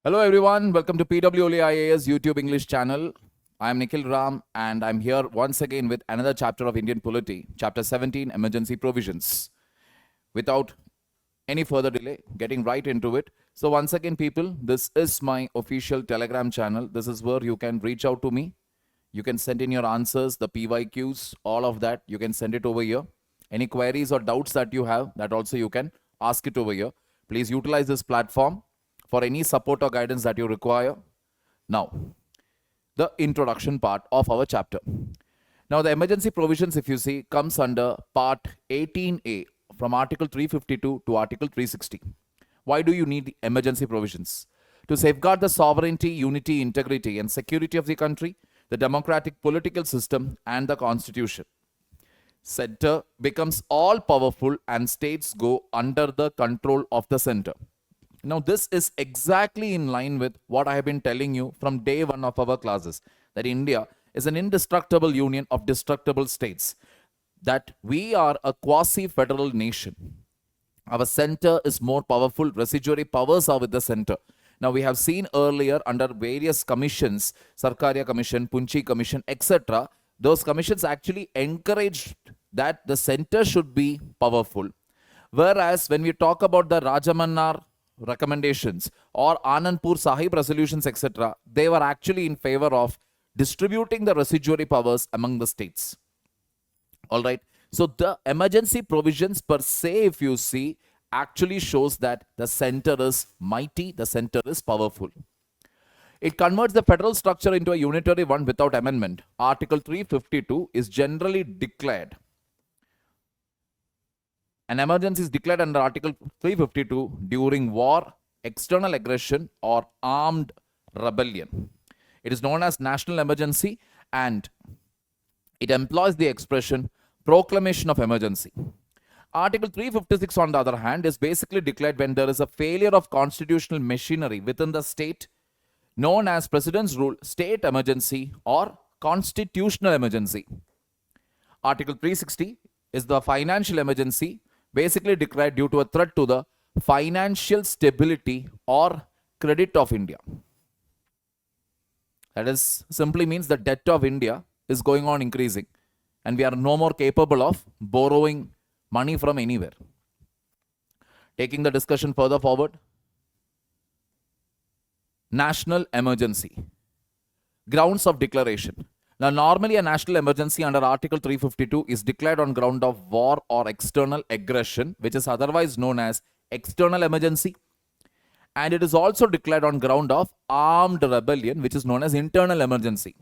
Hello everyone, welcome to PW OnlyIAS YouTube English channel. I am Nikhil Ram and I'm here once again with another chapter of Indian Polity, chapter 17, emergency provisions. Without any further delay, getting right into it. So once again people, this is my official Telegram channel. This is where you can reach out to me. You can send in your answers, the PYQs, all of that. You can send it over here. Any queries or doubts that you have, that also you can ask it over here. Please utilize this platform for any support or guidance that you require. Now, the introduction part of our chapter. Now, the emergency provisions, if you see, comes under part 18A from Article 352 to Article 360. Why do you need the emergency provisions? To safeguard the sovereignty, unity, integrity, and security of the country, the democratic political system, and the constitution. Center becomes all powerful and states go under the control of the center. Now, this is exactly in line with what I have been telling you from day one of our classes, that India is an indestructible union of destructible states, that we are a quasi-federal nation. Our center is more powerful, residuary powers are with the center. Now, we have seen earlier under various commissions, Sarkaria Commission, Punchi Commission, etc., those commissions actually encouraged that the center should be powerful. Whereas, when we talk about the Rajamannar recommendations or Anandpur Sahib resolutions, etc., they were actually in favor of distributing the residuary powers among the states. All right. So the emergency provisions per se, if you see, actually shows that the center is mighty, the center is powerful. It converts the federal structure into a unitary one without amendment. Article 352 is generally declared. An emergency is declared under Article 352 during war, external aggression, or armed rebellion. It is known as national emergency and it employs the expression proclamation of emergency. Article 356, on the other hand, is basically declared when there is a failure of constitutional machinery within the state, known as President's Rule, state emergency, or constitutional emergency. Article 360 is the financial emergency, basically declared due to a threat to the financial stability or credit of India. That is simply means the debt of India is going on increasing and we are no more capable of borrowing money from anywhere. Taking the discussion further forward, national emergency. Grounds of declaration. Now, normally a national emergency under Article 352 is declared on ground of war or external aggression, which is otherwise known as external emergency. And it is also declared on ground of armed rebellion, which is known as internal emergency.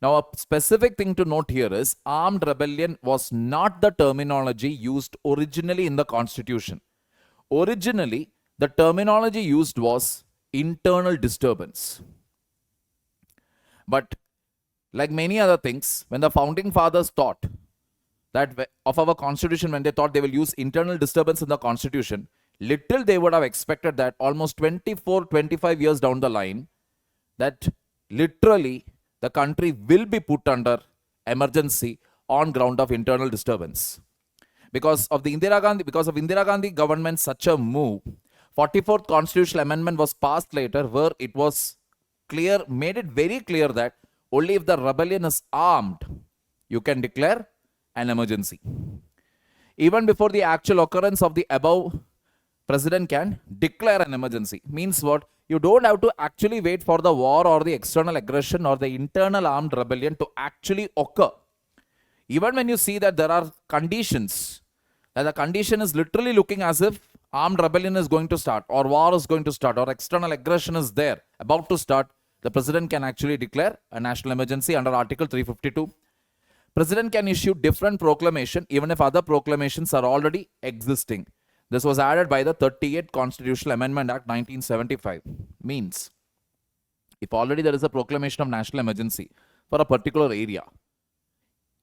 Now, a specific thing to note here is armed rebellion was not the terminology used originally in the Constitution. Originally, the terminology used was internal disturbance. But like many other things, when the founding fathers thought that of our constitution, when they thought they will use internal disturbance in the constitution, little they would have expected that almost 24-25 years down the line, that literally the country will be put under emergency on ground of internal disturbance. Because of Indira Gandhi government such a move, 44th constitutional amendment was passed later, where it was made it very clear that only if the rebellion is armed, you can declare an emergency. Even before the actual occurrence of the above, president can declare an emergency. Means what? You don't have to actually wait for the war or the external aggression or the internal armed rebellion to actually occur. Even when you see that there are conditions, that the condition is literally looking as if armed rebellion is going to start or war is going to start or external aggression is there, about to start, the president can actually declare a national emergency under Article 352. President can issue different proclamation even if other proclamations are already existing. This was added by the 38th Constitutional Amendment Act 1975. Means, if already there is a proclamation of national emergency for a particular area,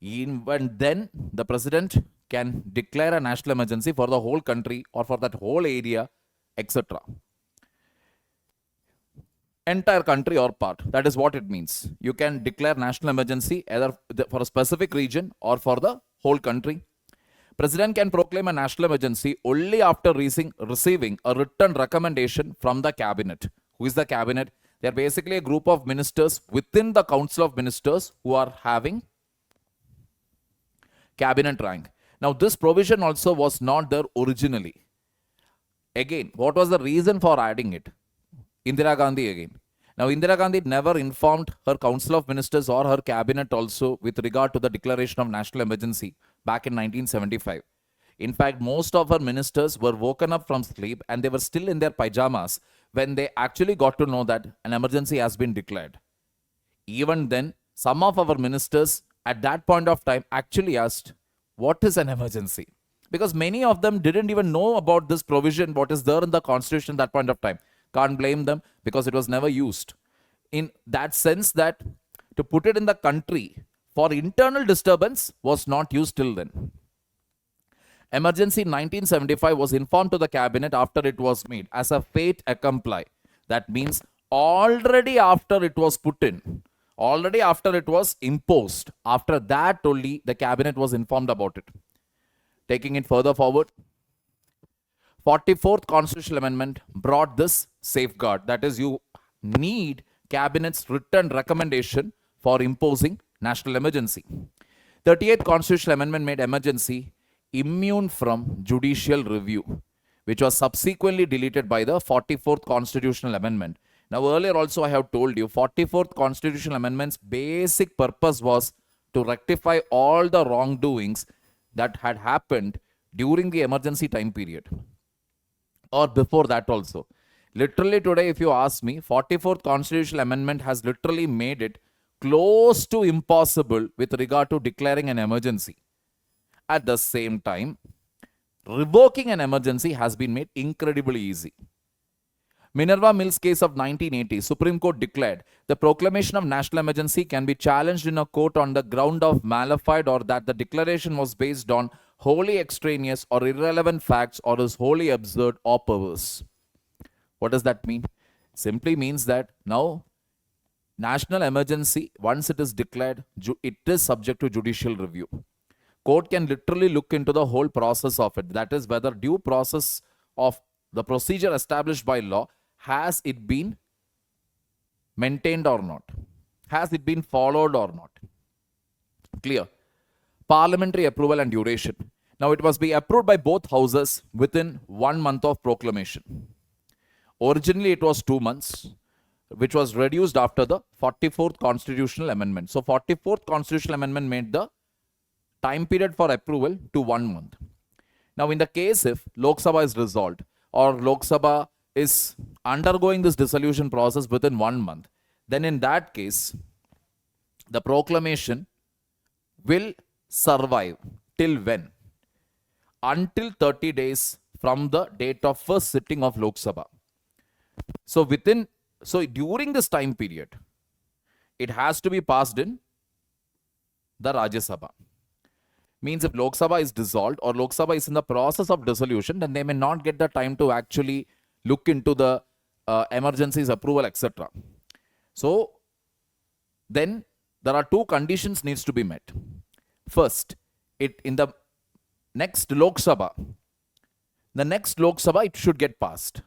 even then the president can declare a national emergency for the whole country or for that whole area, etc. Entire country or part. That is what it means. You can declare national emergency either for a specific region or for the whole country. President can proclaim a national emergency only after receiving a written recommendation from the cabinet. Who is the cabinet? They are basically a group of ministers within the Council of Ministers who are having cabinet rank. Now, this provision also was not there originally. Again, what was the reason for adding it? Indira Gandhi again. Now, Indira Gandhi never informed her Council of Ministers or her cabinet also with regard to the declaration of national emergency back in 1975. In fact, most of her ministers were woken up from sleep and they were still in their pajamas when they actually got to know that an emergency has been declared. Even then, some of our ministers at that point of time actually asked, what is an emergency? Because many of them didn't even know about this provision, what is there in the constitution at that point of time. Can't blame them because it was never used. In that sense that to put it in the country for internal disturbance was not used till then. Emergency 1975 was informed to the cabinet after it was made as a fait accompli. That means already after it was put in, already after it was imposed, after that only the cabinet was informed about it. Taking it further forward, 44th Constitutional Amendment brought this safeguard. That is, you need cabinet's written recommendation for imposing national emergency. 38th Constitutional Amendment made emergency immune from judicial review, which was subsequently deleted by the 44th Constitutional Amendment. Now, earlier also I have told you, 44th Constitutional Amendment's basic purpose was to rectify all the wrongdoings that had happened during the emergency time period or before that also. Literally today, if you ask me, 44th Constitutional Amendment has literally made it close to impossible with regard to declaring an emergency. At the same time, revoking an emergency has been made incredibly easy. Minerva Mills case of 1980, Supreme Court declared the proclamation of national emergency can be challenged in a court on the ground of malified or that the declaration was based on wholly extraneous or irrelevant facts or is wholly absurd or perverse. What does that mean? Simply means that now national emergency, once it is declared, it is subject to judicial review. Court can literally look into the whole process of it. That is, whether due process of the procedure established by law, has it been maintained or not? Has it been followed or not? Clear. Parliamentary approval and duration. Now, it must be approved by both houses within 1 month of proclamation. Originally, it was 2 months, which was reduced after the 44th Constitutional Amendment. So, 44th Constitutional Amendment made the time period for approval to 1 month. Now, in the case if Lok Sabha is dissolved or Lok Sabha is undergoing this dissolution process within 1 month, then in that case, the proclamation will survive till when? Until 30 days from the date of first sitting of Lok Sabha. So during this time period, it has to be passed in the Rajya Sabha. Means if Lok Sabha is dissolved or Lok Sabha is in the process of dissolution, then they may not get the time to actually look into the emergencies approval, etc. So then there are 2 conditions needs to be met. First, in the next Lok Sabha, it should get passed.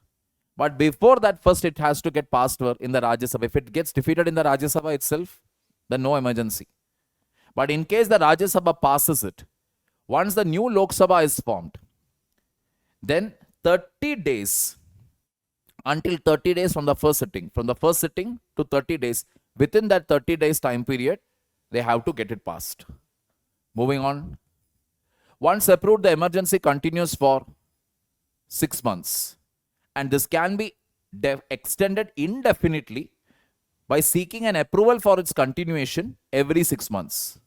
But before that, first it has to get passed in the Rajya Sabha. If it gets defeated in the Rajya Sabha itself, then no emergency. But in case the Rajya Sabha passes it, once the new Lok Sabha is formed, then 30 days, until 30 days from the first sitting to 30 days, within that 30 days time period, they have to get it passed. Moving on. Once approved, the emergency continues for 6 months. And this can be extended indefinitely by seeking an approval for its continuation every 6 months,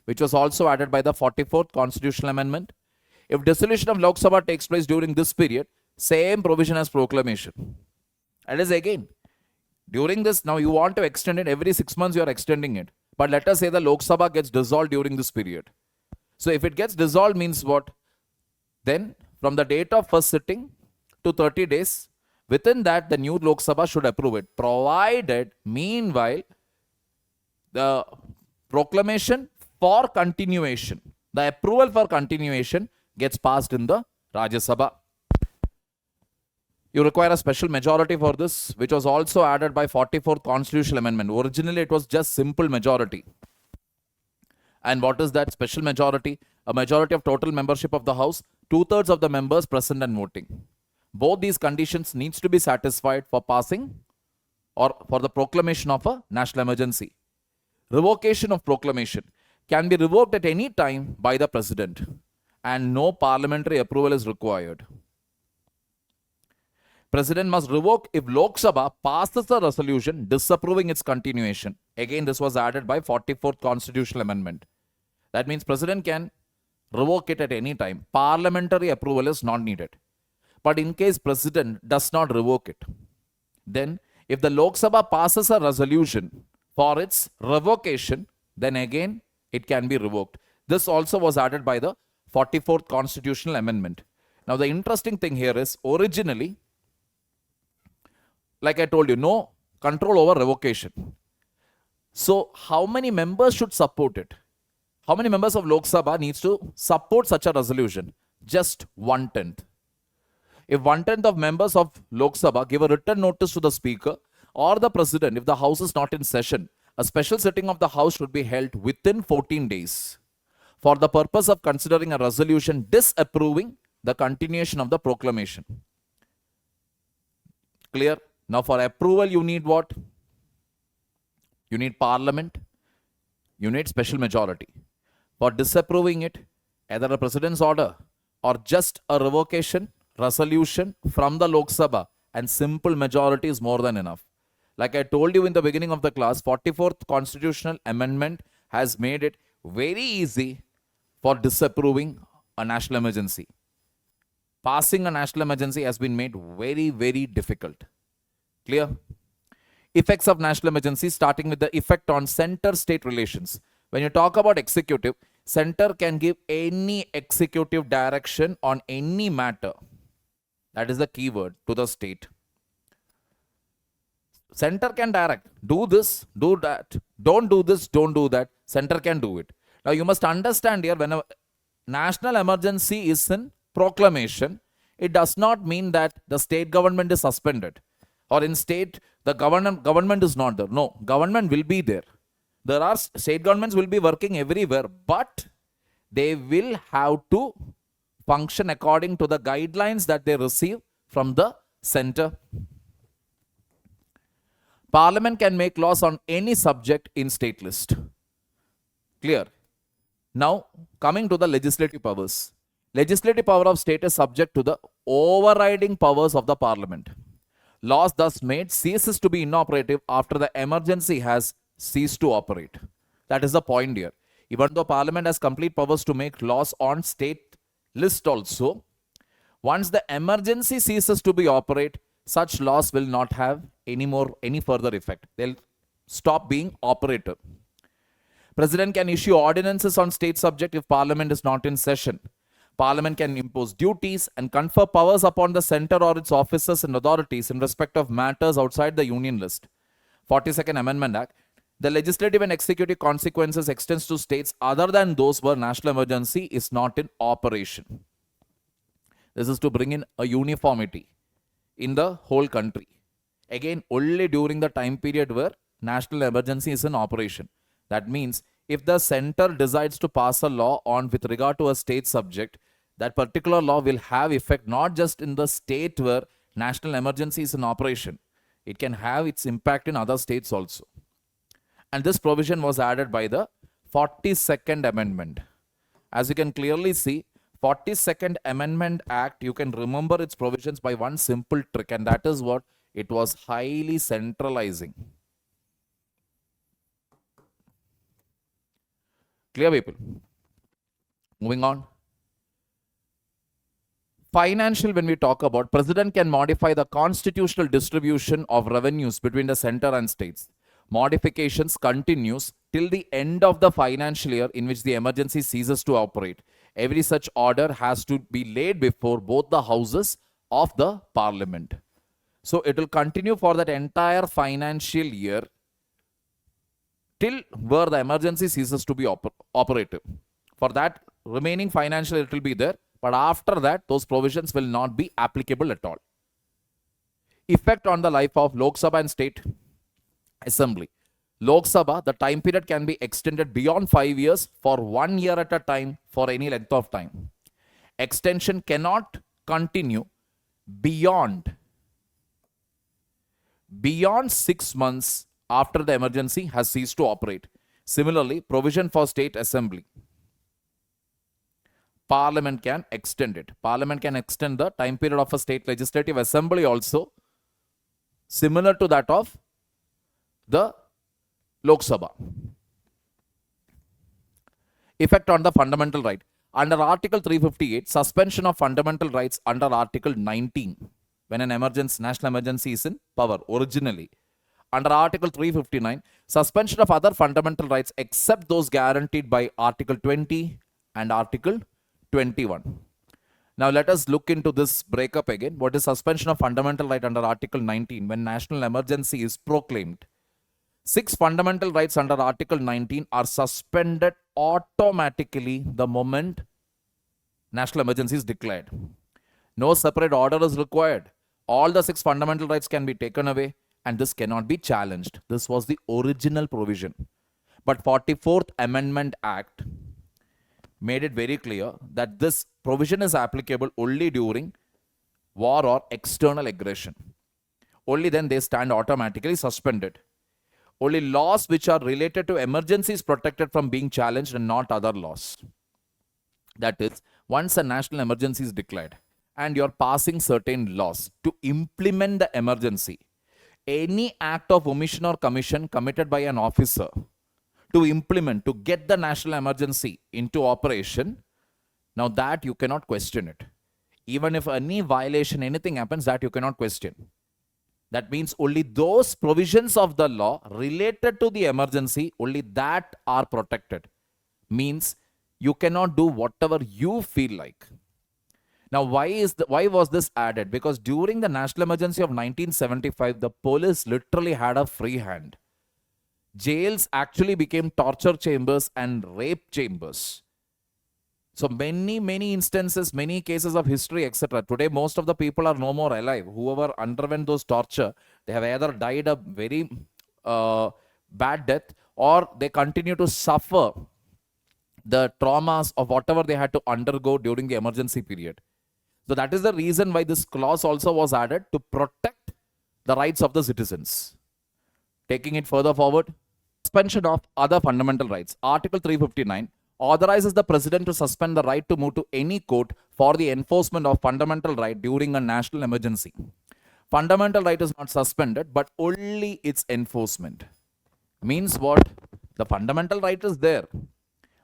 which was also added by the 44th Constitutional Amendment. If dissolution of Lok Sabha takes place during this period, same provision as proclamation. And is again, during this, now you want to extend it every 6 months, you are extending it. But let us say the Lok Sabha gets dissolved during this period. So if it gets dissolved means what? Then from the date of first sitting to 30 days, within that the new Lok Sabha should approve it, provided meanwhile the proclamation for continuation, the approval for continuation gets passed in the Rajya Sabha. You require a special majority for this, which was also added by 44th Constitutional Amendment. Originally, it was just simple majority. And what is that special majority? A majority of total membership of the House, 2/3 of the members present and voting. Both these conditions needs to be satisfied for passing or for the proclamation of a national emergency. Revocation of proclamation can be revoked at any time by the President, and no parliamentary approval is required. President must revoke if Lok Sabha passes a resolution disapproving its continuation. Again, this was added by 44th Constitutional Amendment. That means President can revoke it at any time. Parliamentary approval is not needed. But in case President does not revoke it, then if the Lok Sabha passes a resolution for its revocation, then again it can be revoked. This also was added by the 44th Constitutional Amendment. Now the interesting thing here is, originally, like I told you, no control over revocation. So how many members should support it? How many members of Lok Sabha needs to support such a resolution? Just 1/10. If 1/10 of members of Lok Sabha give a written notice to the Speaker or the President, if the House is not in session, a special sitting of the House should be held within 14 days for the purpose of considering a resolution disapproving the continuation of the proclamation. Clear? Now for approval you need what? You need Parliament. You need special majority. For disapproving it, either a President's order or just a revocation resolution from the Lok Sabha, and simple majority is more than enough. Like I told you in the beginning of the class, 44th Constitutional Amendment has made it very easy for disapproving a national emergency. Passing a national emergency has been made very, very difficult. Clear? Effects of national emergency, starting with the effect on center-state relations. When you talk about executive, center can give any executive direction on any matter. That is the key word to the state. Center can direct, do this, do that, don't do this, don't do that. Center can do it. Now you must understand here, when a national emergency is in proclamation, it does not mean that the state government is suspended, or in state the government is not there. No, government will be there. There are state governments will be working everywhere, but they will have to function according to the guidelines that they receive from the center. Parliament can make laws on any subject in state list. Clear? Now, coming to the legislative powers. Legislative power of state is subject to the overriding powers of the Parliament. Laws thus made ceases to be inoperative after the emergency has ceased to operate. That is the point here. Even though Parliament has complete powers to make laws on state list also, once the emergency ceases to be operate, such laws will not have any further effect. They'll stop being operative. President can issue ordinances on state subject if Parliament is not in session. Parliament can impose duties and confer powers upon the center or its officers and authorities in respect of matters outside the Union list. 42nd Amendment Act. The legislative and executive consequences extends to states other than those where national emergency is not in operation. This is to bring in a uniformity in the whole country. Again, only during the time period where national emergency is in operation. That means if the center decides to pass a law on with regard to a state subject, that particular law will have effect not just in the state where national emergency is in operation. It can have its impact in other states also. And this provision was added by the 42nd Amendment. As you can clearly see, 42nd Amendment Act, you can remember its provisions by one simple trick, and that is what? It was highly centralizing. Clear, people? Moving on. Financial, when we talk about, President can modify the constitutional distribution of revenues between the center and states. Modifications continues till the end of the financial year in which the emergency ceases to operate. Every such order has to be laid before both the houses of the Parliament. So it will continue for that entire financial year till where the emergency ceases to be operative. For that remaining financial year it will be there, but after that those provisions will not be applicable at all. Effect on the life of Lok Sabha and State Assembly. Lok Sabha, the time period can be extended beyond 5 years for 1 year at a time for any length of time. Extension cannot continue beyond 6 months after the emergency has ceased to operate. Similarly, provision for State Assembly. Parliament can extend it. Parliament can extend the time period of a state legislative assembly also, similar to that of the Lok Sabha. Effect on the fundamental right. Under Article 358, suspension of fundamental rights under Article 19, when an emergency, national emergency is in power originally. Under Article 359, suspension of other fundamental rights except those guaranteed by Article 20 and Article 21. Now let us look into this breakup again. What is suspension of fundamental right under Article 19 when national emergency is proclaimed? 6 fundamental rights under Article 19 are suspended automatically the moment national emergency is declared. No separate order is required. All the 6 fundamental rights can be taken away and this cannot be challenged. This was the original provision. But 44th Amendment Act made it very clear that this provision is applicable only during war or external aggression. Only then they stand automatically suspended. Only laws which are related to emergencies protected from being challenged and not other laws. That is, once a national emergency is declared and you're passing certain laws to implement the emergency, any act of omission or commission committed by an officer to implement, to get the national emergency into operation, now that you cannot question it. Even if any violation, anything happens, that you cannot question. That means only those provisions of the law related to the emergency, only that are protected. Means you cannot do whatever you feel like. Now, why was this added? Because during the national emergency of 1975, the police literally had a free hand. Jails actually became torture chambers and rape chambers. So many instances, many cases of history, etc. Today, most of the people are no more alive. Whoever underwent those torture, they have either died a very bad death or they continue to suffer the traumas of whatever they had to undergo during the emergency period. So that is the reason why this clause also was added to protect the rights of the citizens. Taking it further forward, suspension of other fundamental rights. Article 359 authorizes the president to suspend the right to move to any court for the enforcement of fundamental right during a national emergency. Fundamental right is not suspended, but only its enforcement. Means what? The fundamental right is there.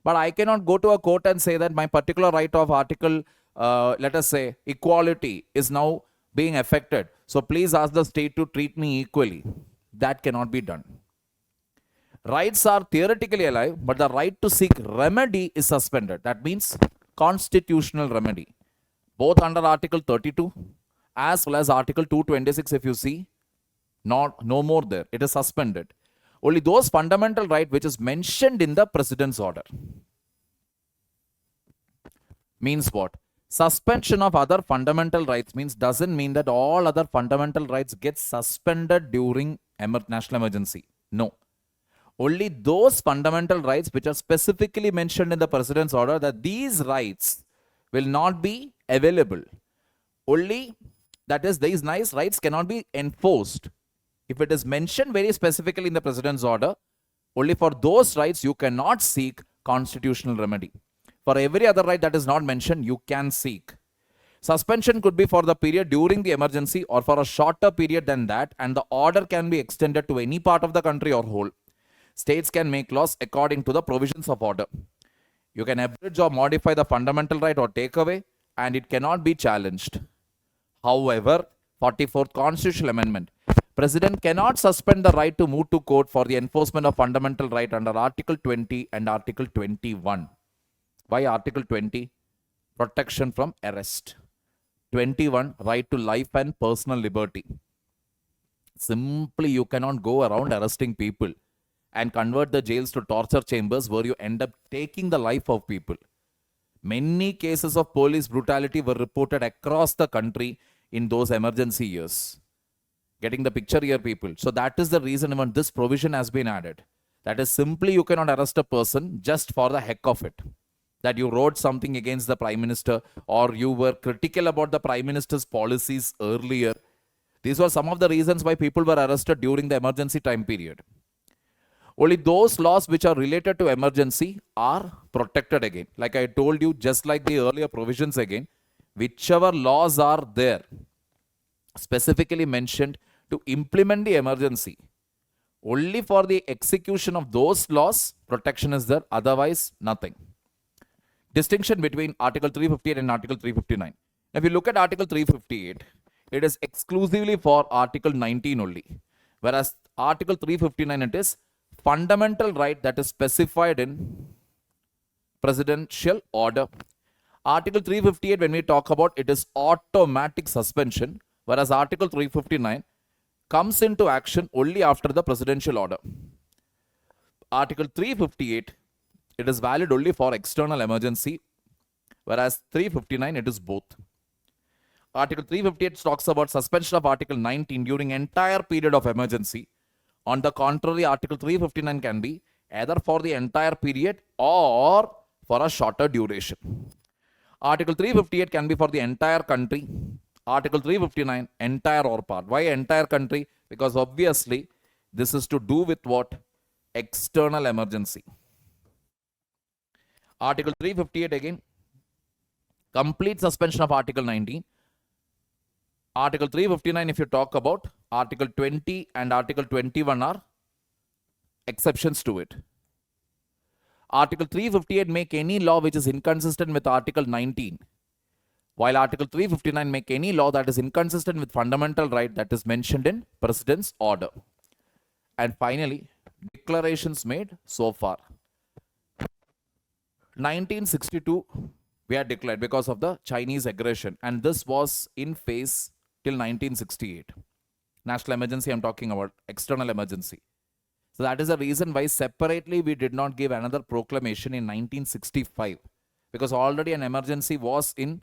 But I cannot go to a court and say that my particular right of article, let us say, equality is now being affected. So please ask the state to treat me equally. That cannot be done. Rights are theoretically alive, but the right to seek remedy is suspended. That means constitutional remedy. Both under Article 32 as well as Article 226, if you see, no more there. It is suspended. Only those fundamental right which is mentioned in the president's order. Means what? Suspension of other fundamental rights means doesn't mean that all other fundamental rights get suspended during national emergency. No. Only those fundamental rights which are specifically mentioned in the president's order, that these rights will not be available. Only, that is, these nice rights cannot be enforced. If it is mentioned very specifically in the president's order, only for those rights you cannot seek constitutional remedy. For every other right that is not mentioned, you can seek. Suspension could be for the period during the emergency or for a shorter period than that, and the order can be extended to any part of the country or whole. States can make laws according to the provisions of order. You can abridge or modify the fundamental right or take away, and it cannot be challenged. However, 44th Constitutional Amendment, President cannot suspend the right to move to court for the enforcement of fundamental right under Article 20 and Article 21. Why Article 20? Protection from arrest. 21, right to life and personal liberty. Simply, you cannot go around arresting people and convert the jails to torture chambers where you end up taking the life of people. Many cases of police brutality were reported across the country in those emergency years. Getting the picture here, people. So that is the reason even this provision has been added. That is simply you cannot arrest a person just for the heck of it. That you wrote something against the Prime Minister or you were critical about the Prime Minister's policies earlier. These were some of the reasons why people were arrested during the emergency time period. Only those laws which are related to emergency are protected again. Like I told you, just like the earlier provisions again, whichever laws are there, specifically mentioned to implement the emergency, only for the execution of those laws, protection is there, otherwise nothing. Distinction between Article 358 and Article 359. If you look at Article 358, it is exclusively for Article 19 only. Whereas Article 359, it is fundamental right that is specified in presidential order. Article 358, when we talk about, it is automatic suspension. Whereas Article 359 comes into action only after the presidential order. Article 358, it is valid only for external emergency, whereas 359, it is both. Article 358 talks about suspension of Article 19 during entire period of emergency. On the contrary, Article 359 can be either for the entire period or for a shorter duration. Article 358 can be for the entire country. Article 359, entire or part. Why entire country? Because obviously, this is to do with what? External emergency. Article 358 again, complete suspension of Article 19. Article 359, if you talk about, Article 20 and Article 21 are exceptions to it. Article 358 make any law which is inconsistent with Article 19, while Article 359 make any law that is inconsistent with fundamental right that is mentioned in President's order. And finally, declarations made so far. 1962, we had declared because of the Chinese aggression, and this was in phase till 1968. National emergency, I'm talking about, external emergency. So that is the reason why separately we did not give another proclamation in 1965, because already an emergency was in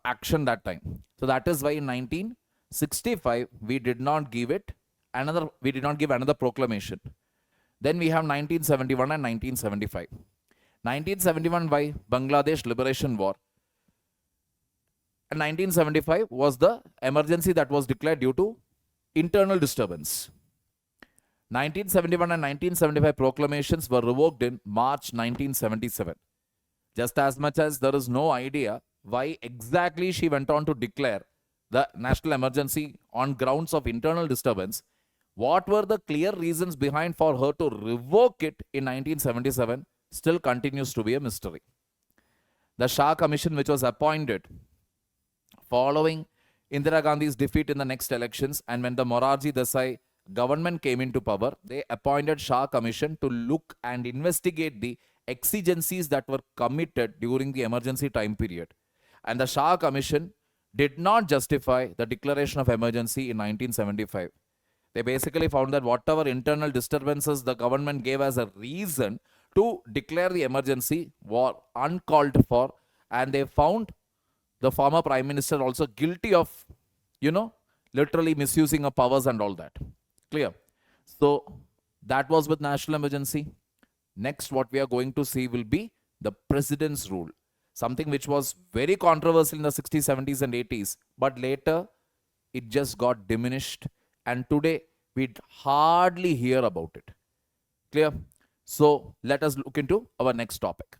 action that time. So that is why in 1965 we did not give another proclamation. Then we have 1971 and 1975. 1971 by Bangladesh Liberation War. And 1975 was the emergency that was declared due to internal disturbance. 1971 and 1975 proclamations were revoked in March 1977. Just as much as there is no idea why exactly she went on to declare the national emergency on grounds of internal disturbance, what were the clear reasons behind for her to revoke it in 1977 still continues to be a mystery. The Shah Commission, which was appointed following Indira Gandhi's defeat in the next elections, and when the Morarji Desai government came into power, they appointed Shah Commission to look and investigate the exigencies that were committed during the emergency time period. And the Shah Commission did not justify the declaration of emergency in 1975. They basically found that whatever internal disturbances the government gave as a reason to declare the emergency were uncalled for, and they found the former Prime Minister also guilty of, literally misusing of powers and all that. Clear? So that was with national emergency. Next, what we are going to see will be the President's rule. Something which was very controversial in the 60s, 70s and 80s. But later, it just got diminished. And today, we hardly hear about it. Clear? So let us look into our next topic.